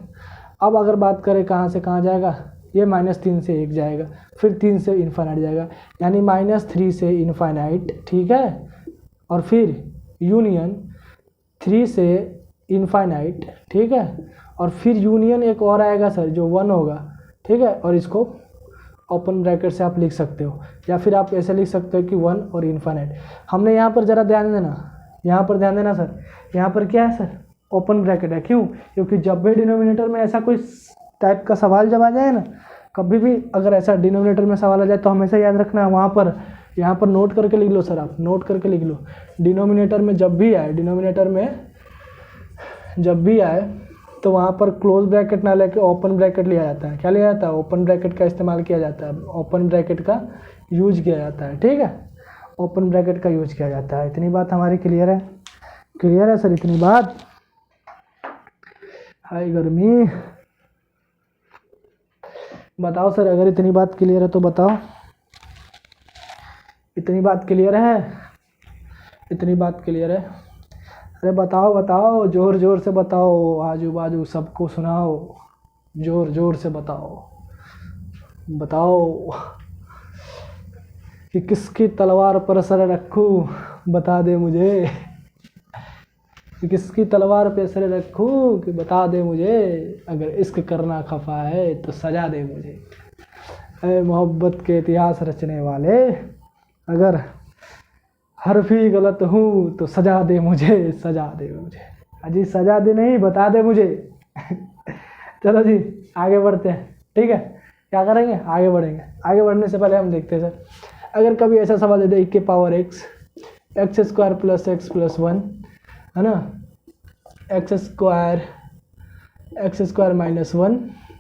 अब अगर बात करें कहाँ से कहाँ जाएगा, ये -3 से 1 जाएगा, फिर 3 से इन्फाइनाइट जाएगा, यानी -3 से इन्फाइनाइट। ठीक है, और फिर यूनियन 3 से इन्फाइनाइट। ठीक है, और फिर यूनियन एक और आएगा सर जो 1 होगा। ठीक है, और इसको ओपन ब्रैकेट से आप लिख सकते हो, या फिर आप ऐसे लिख सकते हो कि 1 और इन्फाइनाइट। हमने यहाँ पर ज़रा ध्यान देना, यहाँ पर ध्यान देना सर, यहाँ पर क्या है सर, ओपन ब्रैकेट है। क्यों, क्योंकि जब भी डिनोमिनेटर में ऐसा कोई टाइप का सवाल जब आ जाए ना, कभी भी अगर ऐसा डिनोमिनेटर में सवाल आ जाए तो हमेशा याद रखना, वहाँ पर यहाँ पर नोट करके लिख लो सर, आप नोट करके लिख लो। डिनोमिनेटर में जब भी आए, डिनोमिनेटर में जब भी आए तो वहाँ पर क्लोज ब्रैकेट ना लेके ओपन ब्रैकेट लिया जाता है। क्या लिया जाता है, ओपन ब्रैकेट का इस्तेमाल किया जाता है, ओपन ब्रैकेट का यूज किया जाता है। ठीक है, ओपन ब्रैकेट का यूज किया जाता है। इतनी बात हमारी क्लियर है, क्लियर है सर, इतनी बात। हाय गर्मी, बताओ सर, अगर इतनी बात क्लियर है तो बताओ, इतनी बात क्लियर है, इतनी बात क्लियर है। अरे बताओ बताओ, जोर जोर से बताओ, आजू बाजू सबको सुनाओ, जोर जोर से बताओ, बताओ कि किसकी तलवार पर सर रखूं, बता दे मुझे। किसकी तलवार पे सर रखूं कि बता दे मुझे, अगर इश्क करना खफा है तो सजा दे मुझे। ऐ मोहब्बत के इतिहास रचने वाले, अगर हरफी गलत हूँ तो सजा दे मुझे, सजा दे मुझे। अजी सजा दे नहीं, बता दे मुझे। चलो जी आगे बढ़ते हैं, ठीक है। क्या करेंगे, आगे बढ़ेंगे। आगे बढ़ने से पहले हम देखते हैं सर, अगर कभी ऐसा सवाल दे दे e के power x, x square plus x plus 1, है ना, x square minus 1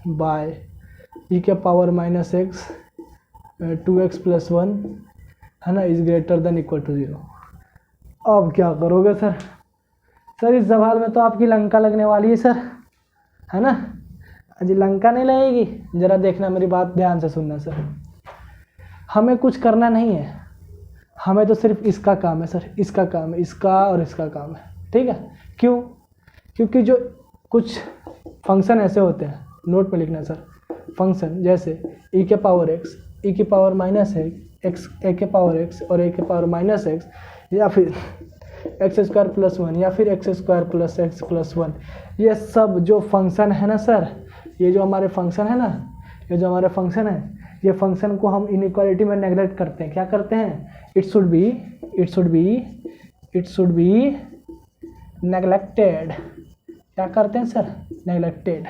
by e के power minus x 2x plus 1, है ना, is greater than equal to 0। अब क्या करोगे सर? सर इस सवाल में तो आपकी लंका लगने वाली है सर, है ना। अजी लंका नहीं लगेगी, ज़रा देखना, मेरी बात ध्यान से सुनना सर। हमें कुछ करना नहीं है, हमें तो सिर्फ इसका काम है सर, इसका काम है, इसका और इसका काम है, ठीक है। क्यों? क्योंकि जो कुछ फंक्शन ऐसे होते हैं, नोट में लिखना सर, फंक्शन जैसे e के पावर x, e के पावर माइनस एक्स, ए के पावर x और ए के पावर माइनस एक्स, या फिर एक्स स्क्वायर प्लस 1, या फिर x square plus x plus 1, ये सब जो फंक्शन है ना सर, ये जो हमारे फंक्शन है ना, ये जो हमारे फंक्शन है, ये फंक्शन को हम इनइक्वालिटी में नेगलेक्ट करते हैं। क्या करते हैं? It should be neglected. क्या करते हैं सर? नेगलेक्टेड।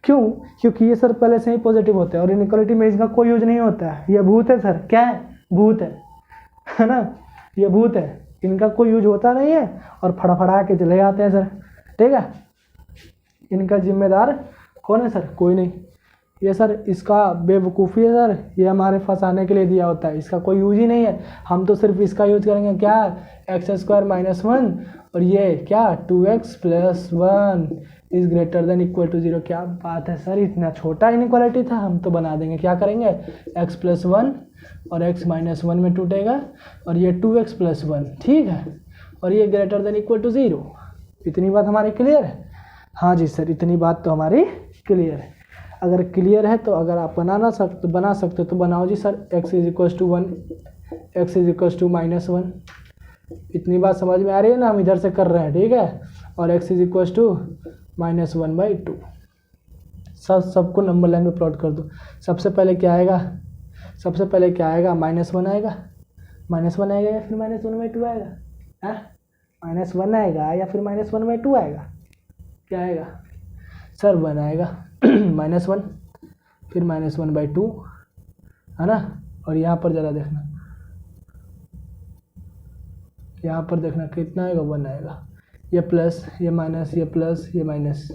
क्यों? क्योंकि ये सर पहले से ही पॉजिटिव होते हैं और इनइक्वालिटी में इसका कोई यूज नहीं होता है। ये भूत है सर, क्या है? भूत है ना, ये भूत है, इनका कोई यूज होता नहीं है और फड़फड़ा के चले जाते हैं सर, ठीक है। इनका जिम्मेदार कौन है सर? कोई नहीं। ये सर इसका बेवकूफ़ी है सर, ये हमारे फंसाने के लिए दिया होता है, इसका कोई यूज ही नहीं है। हम तो सिर्फ इसका यूज करेंगे, क्या? एक्स स्क्वायर माइनस 1 और ये क्या 2x plus 1 is greater than equal to 0। क्या बात है सर, इतना छोटा इनइक्वालिटी था, हम तो बना देंगे। क्या करेंगे? x प्लस 1 और x माइनस 1 में टूटेगा और ये 2x प्लस 1, ठीक है, और ये ग्रेटर देन इक्वल टू 0। इतनी बात हमारी क्लियर है? हाँ जी सर, इतनी बात तो हमारी क्लियर है। अगर क्लियर है तो अगर आप बना सकते तो बनाओ जी sir. x is equal to 1, x is equal to minus 1। इतनी बात समझ में आ रही है ना, हम इधर से कर रहे हैं, ठीक है। और x is equal to minus 1/2। सबको नंबर लाइन में प्लॉट कर दो। सबसे पहले क्या आएगा? -1 आएगा, या फिर -1/2 आएगा? -1 आएगा या फिर -1/2 आएगा? क्या आएगा सर? 1 आएगा। -1 फिर -1/2, है ना। और यहाँ पर ज़रा देखना, यहाँ पर देखना कितना आएगा? 1 आएगा। ये प्लस, ये माइनस, ये प्लस, ये माइनस।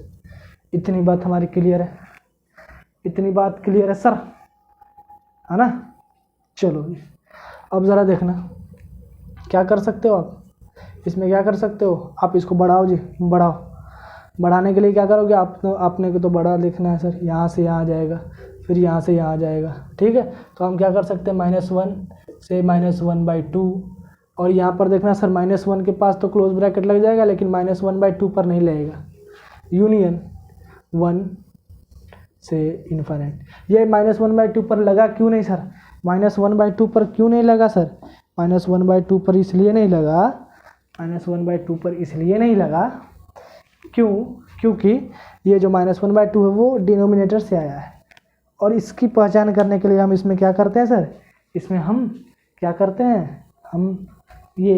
इतनी बात हमारी क्लियर है? इतनी बात क्लियर है सर, है ना। चलो जी, अब ज़रा देखना क्या कर सकते हो आप इसमें। क्या कर सकते हो आप? इसको बढ़ाओ जी, बढ़ाओ। बढ़ाने के लिए क्या करोगे आप? तो आपने को तो बड़ा लिखना है सर, यहाँ से यहाँ जाएगा, फिर यहाँ से यहाँ जाएगा, ठीक है। तो हम क्या कर सकते हैं? -1 से -1/2, और यहाँ पर देखना सर, -1 के पास तो क्लोज ब्रैकेट लग जाएगा, लेकिन -1/2 पर नहीं लगेगा। यूनियन 1 से इन्फिनिट। ये -1/2 पर लगा क्यों नहीं सर? -1/2 पर क्यों नहीं लगा सर? -1/2 पर इसलिए नहीं लगा, -1/2 पर इसलिए नहीं लगा, क्यों? क्योंकि ये जो -1/2 है वो डिनोमिनेटर से आया है, और इसकी पहचान करने के लिए हम इसमें क्या करते हैं सर? इसमें हम क्या करते हैं? हम ये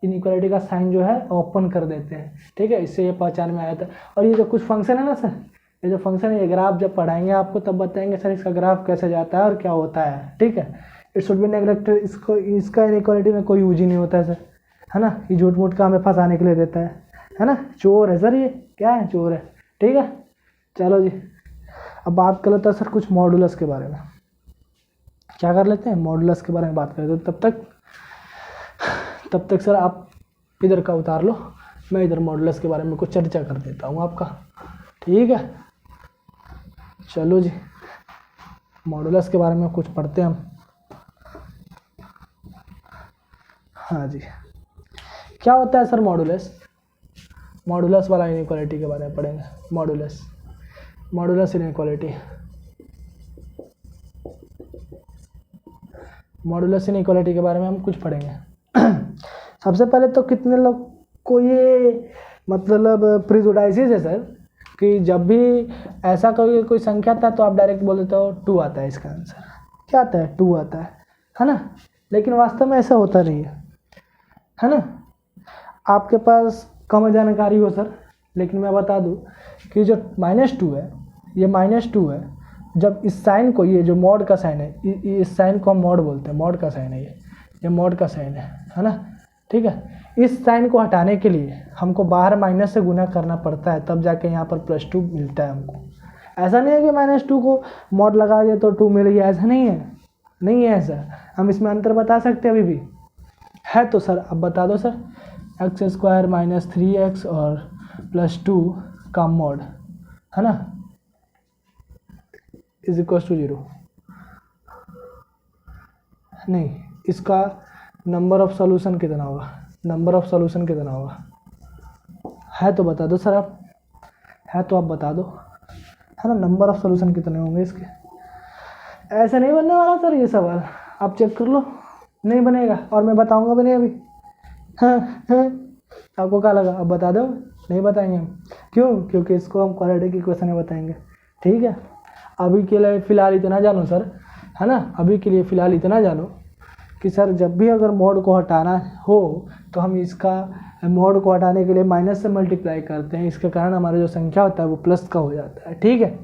इनइक्वालिटी का साइन जो है ओपन कर देते हैं, ठीक है। इससे ये पहचान में आया था। और ये जो कुछ फंक्शन है ना सर, ये जो फंक्शन है, ये ग्राफ जब पढ़ाएंगे आपको तब बताएंगे सर इसका ग्राफ कैसे जाता है और क्या होता है, ठीक है। It should be neglected. इसका इनइक्वालिटी में कोई यूज ही नहीं होता है सर, है ना। ये झूठ मूठ का हमें फंसाने के लिए देता है ना। चोर है सर ये, क्या है? चोर है, ठीक है। चलो जी, अब बात कर लेते हैं सर कुछ मॉडुलस के बारे में। क्या कर लेते हैं? मॉडुलस के बारे में बात करते हैं। तब तक सर आप इधर का उतार लो, मैं इधर मॉडुलस के बारे में कुछ चर्चा कर देता हूँ आपका, ठीक है। चलो जी, मॉडुलस के बारे में कुछ पढ़ते हैं हम। हाँ जी, क्या होता है सर मॉडुलस? मॉडुलस वाला इनइक्वालिटी के बारे में पढ़ेंगे। Modulus inequality. मॉडुलस इनइक्वालिटी के बारे में हम कुछ पढ़ेंगे। सबसे पहले तो कितने लोग को ये मतलब प्रिजुडाइसिस है सर, कि जब भी ऐसा कोई संख्या आता है तो आप डायरेक्ट बोल देते हो 2 आता है इसका आंसर। क्या आता है? 2 आता है ना। लेकिन वास्तव में ऐसा होता नहीं है ना। आपके पास कम जानकारी हो सर, लेकिन मैं बता दूं कि जो -2 है, ये -2 है। जब इस साइन को, ये जो मॉड का साइन है, इस साइन को हम मॉड बोलते हैं, मॉड का साइन है ये मॉड का साइन है ना। ठीक है, इस साइन को हटाने के लिए हमको बाहर माइनस से गुना करना पड़ता है, तब जाके यहाँ पर +2 मिलता है हमको। ऐसा नहीं है कि -2 को मॉड लगा दिया तो 2 मिल गया, ऐसा नहीं है ऐसा। हम इसमें अंतर बता सकते हैं अभी भी है तो सर अब बता दो सर। x² - 3x और +2 का मॉड है ना = 0। नहीं, इसका नंबर ऑफ सॉल्यूशन कितना होगा? नंबर ऑफ सॉल्यूशन कितना होगा? है तो बता दो सर आप, है तो आप बता दो, है ना। नंबर ऑफ सॉल्यूशन कितने होंगे इसके? ऐसे नहीं बनने वाला सर ये सवाल, आप चेक कर लो, नहीं बनेगा और मैं बताऊंगा भी नहीं अभी। हाँ, आपको क्या लगा? अब बता दो, नहीं बताएंगे हम। क्यों? क्योंकि इसको हम क्वाड्रेटिक इक्वेशन में बताएंगे। ठीक है, अभी के लिए फ़िलहाल इतना जानो सर, है ना। अभी के लिए फ़िलहाल इतना जानो कि सर जब भी अगर मॉड को हटाना हो तो हम इसका मॉड को हटाने के लिए माइनस से मल्टीप्लाई करते हैं। इसके कारण हमारा जो संख्या होता है वो प्लस का हो जाता है। ठीक है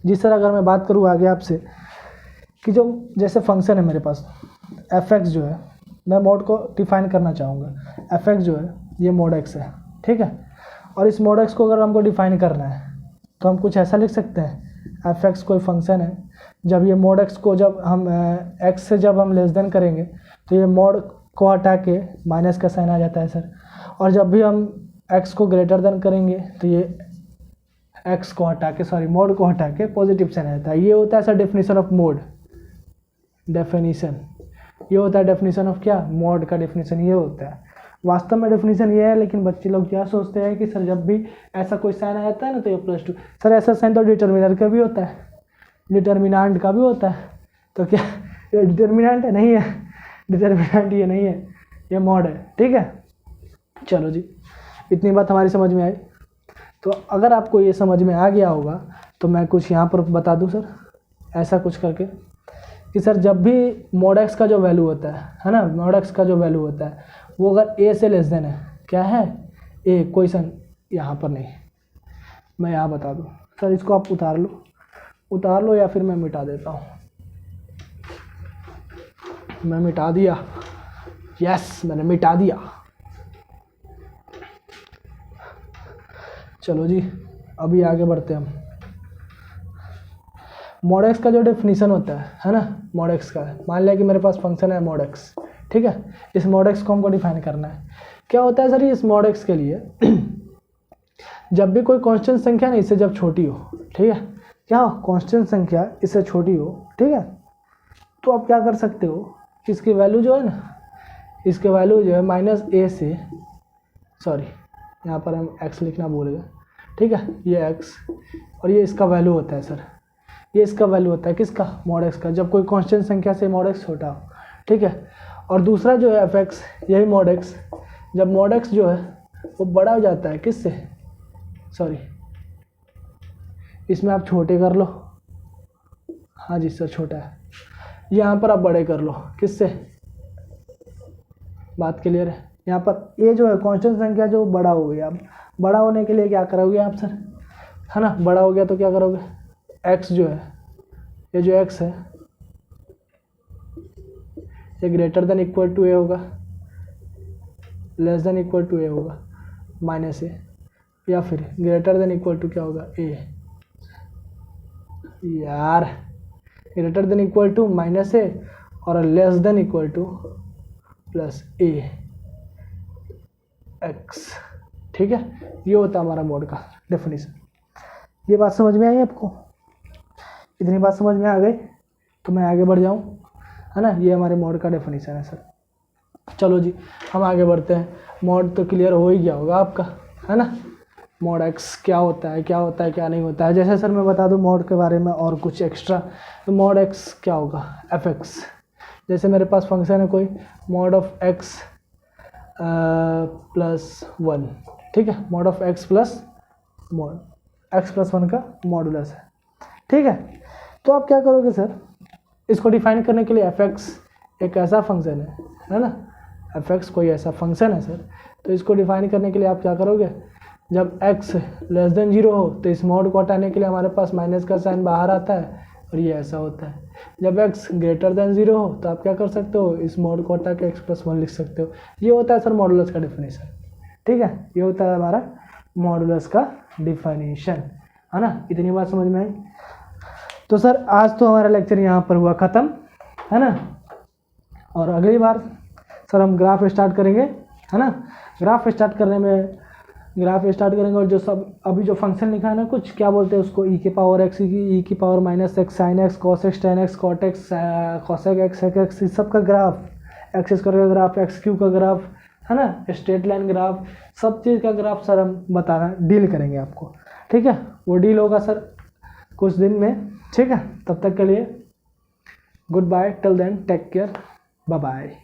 जी सर। अगर मैं बात करूँ आगे आपसे कि जो जैसे फंक्शन है मेरे पास f(x) जो है, मैं मॉड को डिफाइन करना चाहूँगा। f(x) जो है ये मॉड x है। ठीक है, और इस मॉड x को अगर हमको डिफाइन करना है तो हम कुछ ऐसा लिख सकते हैं, f(x) कोई फंक्शन है। जब ये मॉड x को जब हम x से जब हम लेस देन करेंगे तो ये मॉड को हटा के माइनस का साइन आ जाता है सर। और जब भी हम x को ग्रेटर देन करेंगे तो ये x को हटा के, सॉरी मॉड को हटा के पॉजिटिव साइन आता है। ये होता है sir definition of mode. Definition ये होता है डेफिनेशन ऑफ क्या? मॉड का डेफिनेशन ये होता है। वास्तव में डेफिनेशन ये है, लेकिन बच्चे लोग क्या सोचते हैं कि सर जब भी ऐसा कोई साइन आ जाता है ना तो ये +2। सर ऐसा साइन तो डिटर्मिनर का भी होता है, डिटर्मिनेंट का भी होता है। तो क्या ये डिटर्मिनेंट है? नहीं है, डिटर्मिनेंट ये नहीं है, ये मॉड है। ठीक है, चलो जी, इतनी बात हमारी समझ में आई। तो अगर आपको ये समझ में आ गया होगा तो मैं कुछ यहाँ पर बता दूँ सर, ऐसा कुछ करके कि सर जब भी मॉड x का जो वैल्यू होता है ना, मॉड x का जो वैल्यू होता है वो अगर a से लेस देन है, क्या है? a, क्वेश्चन यहाँ पर नहीं, मैं यहाँ बता दूँ सर। इसको आप उतार लो या फिर मैं मिटा देता हूँ। मैं मिटा दिया, यस मैंने मिटा दिया। चलो जी, अभी आगे बढ़ते हैं हम। मॉड x का जो डेफिनेशन होता है ना, मॉड x का, मान लिया कि मेरे पास फंक्शन है मॉड x। ठीक है, इस मॉड x को हमको डिफाइन करना है। क्या होता है सर इस मॉड x के लिए जब भी कोई कांस्टेंट संख्या ना इससे जब छोटी हो, ठीक है, क्या कांस्टेंट संख्या इससे छोटी हो, ठीक है, तो आप क्या कर सकते हो, इसकी वैल्यू जो है ना, इसके वैल्यू जो है -a से, सॉरी यहाँ पर हम x लिखना भूल गए। ठीक है, ये x और ये इसका वैल्यू होता है सर, ये इसका वैल्यू होता है किसका? मॉड x का, जब कोई कांस्टेंट संख्या से मॉड x छोटा हो। ठीक है, और दूसरा जो है f(x), यही मॉड x, जब मॉड x जो है वो बड़ा हो जाता है किससे? सॉरी इसमें आप छोटे कर लो, हाँ जी सर छोटा है, यहाँ पर आप बड़े कर लो किससे? बात क्लियर है? यहाँ पर ये जो है कांस्टेंट संख्या जो बड़ा हो गया, अब बड़ा होने के लिए क्या करोगे आप सर, है ना, बड़ा हो गया तो क्या करोगे? x जो है, ये जो x है ये greater than equal to a होगा, less than equal to a होगा -a, या फिर ग्रेटर देन इक्वल टू क्या होगा? a। यार greater than equal to -a और less than equal to +a x। ठीक है, ये होता है हमारा मोड का डेफिनेशन। ये बात समझ में आई आपको? इतनी बात समझ में आ गई तो मैं आगे बढ़ जाऊं, है ना। ये हमारे मोड का डेफिनेशन है सर। चलो जी, हम आगे बढ़ते हैं। मोड तो क्लियर हो ही गया होगा आपका, है ना। मोड x क्या होता है, क्या होता है, क्या नहीं होता है। जैसे सर मैं बता दूं मोड के बारे में और कुछ एक्स्ट्रा, तो मोड x क्या होगा? f(x), जैसे मेरे पास फंक्शन है कोई mod of x +1, ठीक है, mod of x plus one का मॉडुलस है। ठीक है, तो आप क्या करोगे सर, इसको डिफाइन करने के लिए एफ एक्स एक ऐसा फंक्शन है ना, एफ एक्स कोई ऐसा फंक्शन है सर, तो इसको डिफाइन करने के लिए आप क्या करोगे, जब x लेस देन 0 हो तो इस मॉड को हटाने के लिए हमारे पास माइनस का साइन बाहर आता है और ये ऐसा होता है। जब x ग्रेटर देन 0 हो तो आप क्या कर सकते हो, इस मॉड को हटा के x+1 लिख सकते हो। ये होता है सर मॉडुलस का डिफिनीशन। ठीक है, ये होता है हमारा मॉडुलस का डिफिनीशन, है ना। इतनी बात समझ में आई। तो सर आज तो हमारा लेक्चर यहाँ पर हुआ ख़त्म, है ना। और अगली बार सर हम ग्राफ स्टार्ट करेंगे, है ना। ग्राफ स्टार्ट करेंगे और जो सब अभी जो फंक्शन लिखा है ना, कुछ क्या बोलते हैं उसको, e की पावर x की, e की power -x sin x cos x tan x cot x cosec x sec x, इस सब का ग्राफ, एक्स स्क्वायर का ग्राफ, एक्स क्यू का ग्राफ, है ना, स्ट्रेट लाइन ग्राफ, सब चीज़ का ग्राफ सर हम बताना डील करेंगे आपको। ठीक है, वो डील होगा सर कुछ दिन में। ठीक है, तब तक के लिए good bye, till then take care, bye bye.